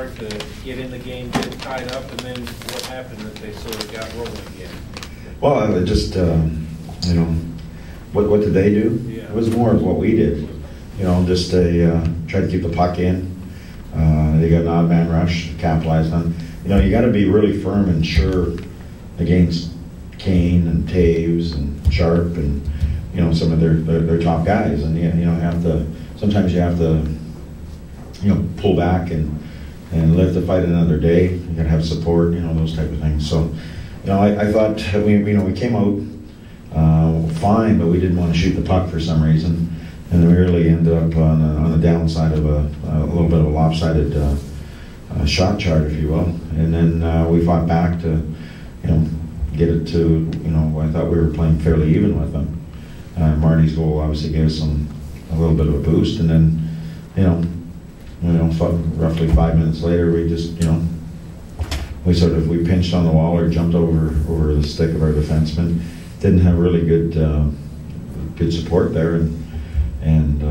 start to get in the game, get it tied up, and then what happened that they sort of got rolling again? Well, it just, you know, what did they do? Yeah. It was more of what we did. You know, just try to keep the puck in. They got an odd man rush, capitalized on. You know, you got to be really firm and sure against Kane and Taves and Sharp and, you know, some of their top guys. And, you know, sometimes you have to, you know, pull back and live to fight another day. You got to have support, you know, those type of things. So, you know, I thought we came out fine, but we didn't want to shoot the puck for some reason. And we really ended up on the downside of a little bit of a lopsided shot chart, if you will. And then we fought back to, you know, get it to, you know, I thought we were playing fairly even with them. Marty's goal obviously gave us a little bit of a boost, and then, you know, roughly 5 minutes later, we just, you know, we pinched on the wall or jumped over the stick of our defenseman. Didn't have really good support there, and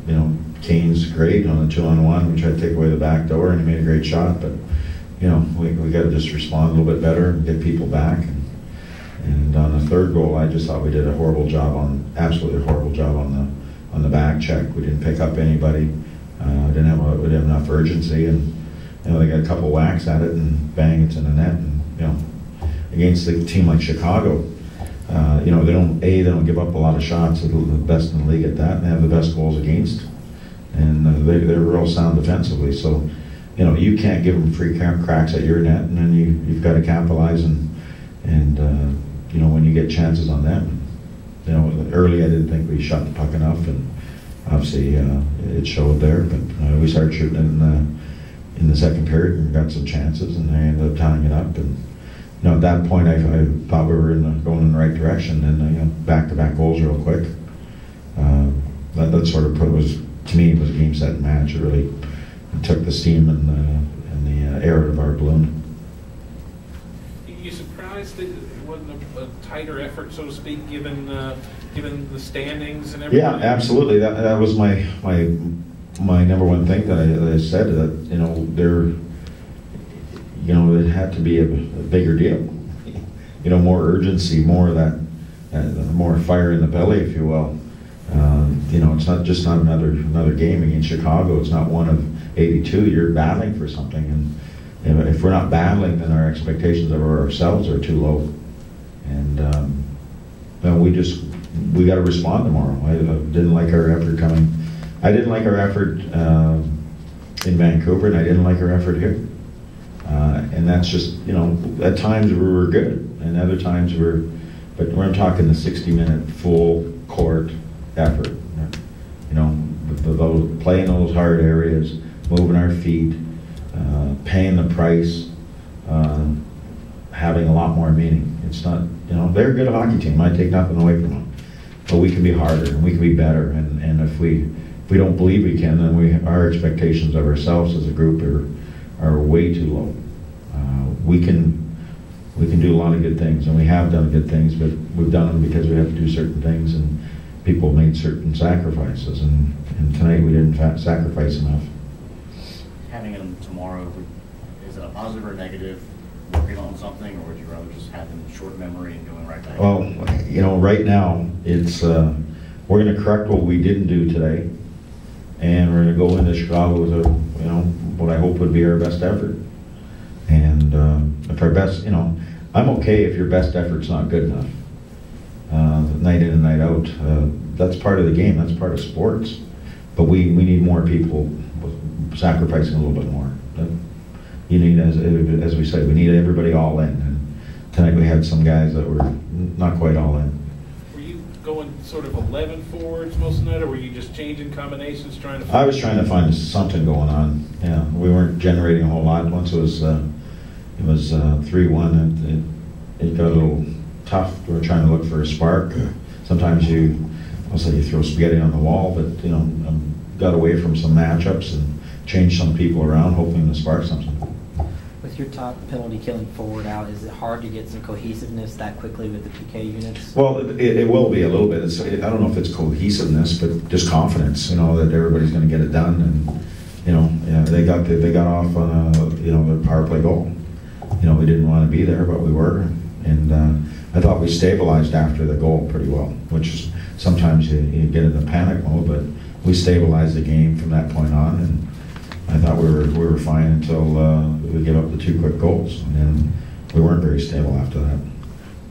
you know, Kane's great on a 2-on-1. We tried to take away the back door, and he made a great shot, but you know, we got to just respond a little bit better and get people back. And on the third goal, I just thought we did a horrible job absolutely horrible job on the back check. We didn't pick up anybody. We didn't have enough urgency, and you know, they got a couple whacks at it, and bang, it's in the net. And you know, against a team like Chicago, you know, they don't give up a lot of shots. They're the best in the league at that, and they have the best goals against, and they're real sound defensively. So, you know, you can't give them free cracks at your net, and then you've got to capitalize and you know, when you get chances on them. You know, early I didn't think we shot the puck enough, and obviously it showed there. But we started shooting in the second period and got some chances, and they ended up tying it up. And you know, at that point, I thought we were going in the right direction, and you know, back-to-back goals real quick. That sort of was, to me, it was a game-set match. It really took the steam and the air out of our balloon. You surprised that it wasn't a tighter effort, so to speak, given the standings and everything? Yeah, absolutely. That was my number one thing that I said, that you know, it had to be a bigger deal. You know, more urgency, more of that, more fire in the belly, if you will. You know, it's not another game against Chicago. It's not one of 82. You're battling for something, and if we're not battling, then our expectations of ourselves are too low. And well, we got to respond tomorrow. I didn't like our effort coming. I didn't like our effort in Vancouver, and I didn't like our effort here. And that's just, you know, at times we were good, and other times but we're talking the 60-minute full court effort. You know, playing those hard areas, moving our feet, paying the price, having a lot more meaning. It's not, you know, they're a good hockey team. I take nothing away from them, but we can be harder and we can be better. And if we don't believe we can, then our expectations of ourselves as a group are way too low. We can do a lot of good things, and we have done good things, but we've done them because we have to do certain things, and people made certain sacrifices, and tonight we didn't sacrifice enough. Having them tomorrow, is it a positive or negative, working on something, or would you rather just have them short memory and going right back? Well, you know, right now it's we're going to correct what we didn't do today, and we're going to go into Chicago with you know, what I hope would be our best effort. And if our best, you know, I'm okay if your best effort's not good enough. Night in and night out, that's part of the game. That's part of sports. But we need more people sacrificing a little bit more. You need, as we said, we need everybody all in. And tonight we had some guys that were not quite all in. Were you going sort of 11 forwards most of the night, or were you just changing combinations, trying to? I was trying to find something going on. Yeah, we weren't generating a whole lot. Once it was 3-1, and it got a little tough. We were trying to look for a spark. Sometimes I'll say you throw spaghetti on the wall, but you know, got away from some matchups and changed some people around, hoping to spark something. With your top penalty killing forward out, is it hard to get some cohesiveness that quickly with the PK units? Well, it will be a little bit. I don't know if it's cohesiveness, but just confidence. You know, that everybody's going to get it done, Yeah, they got off on the power play goal. We didn't want to be there, but we were, and I thought we stabilized after the goal pretty well, which is sometimes you get in the panic mode, but we stabilized the game from that point on, and I thought we were fine until we gave up the 2 quick goals, and then we weren't very stable after that.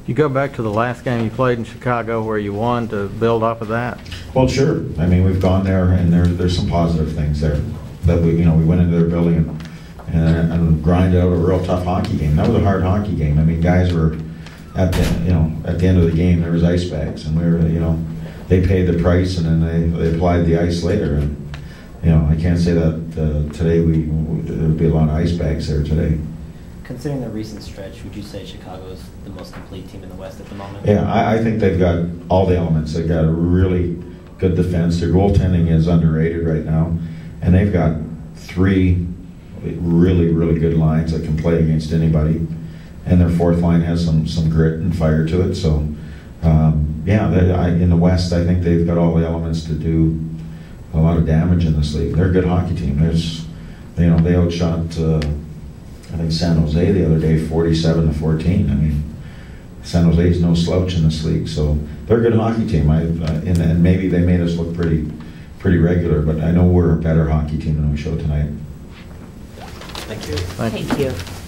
You go back to the last game you played in Chicago where you won to build off of that? Well, sure. I mean, we've gone there, and there's some positive things there. That we went into their building and grinded out a real tough hockey game. That was a hard hockey game. I mean, guys were at the end of the game there was ice bags, and we were they paid the price, and then they applied the ice later. And I can't say that today there would be a lot of ice bags there today. Considering the recent stretch, would you say Chicago is the most complete team in the West at the moment? Yeah, I think they've got all the elements. They've got a really good defense. Their goaltending is underrated right now, and they've got 3 really, really good lines that can play against anybody. And their 4th line has some grit and fire to it. So, in the West, I think they've got all the elements to do a lot of damage in this league. They're a good hockey team. They outshot I think San Jose the other day 47-14. I mean, San Jose's no slouch in this league, so they're a good hockey team. And maybe they made us look pretty regular, but I know we're a better hockey team than we showed tonight. Thank you. Thank you. Thank you.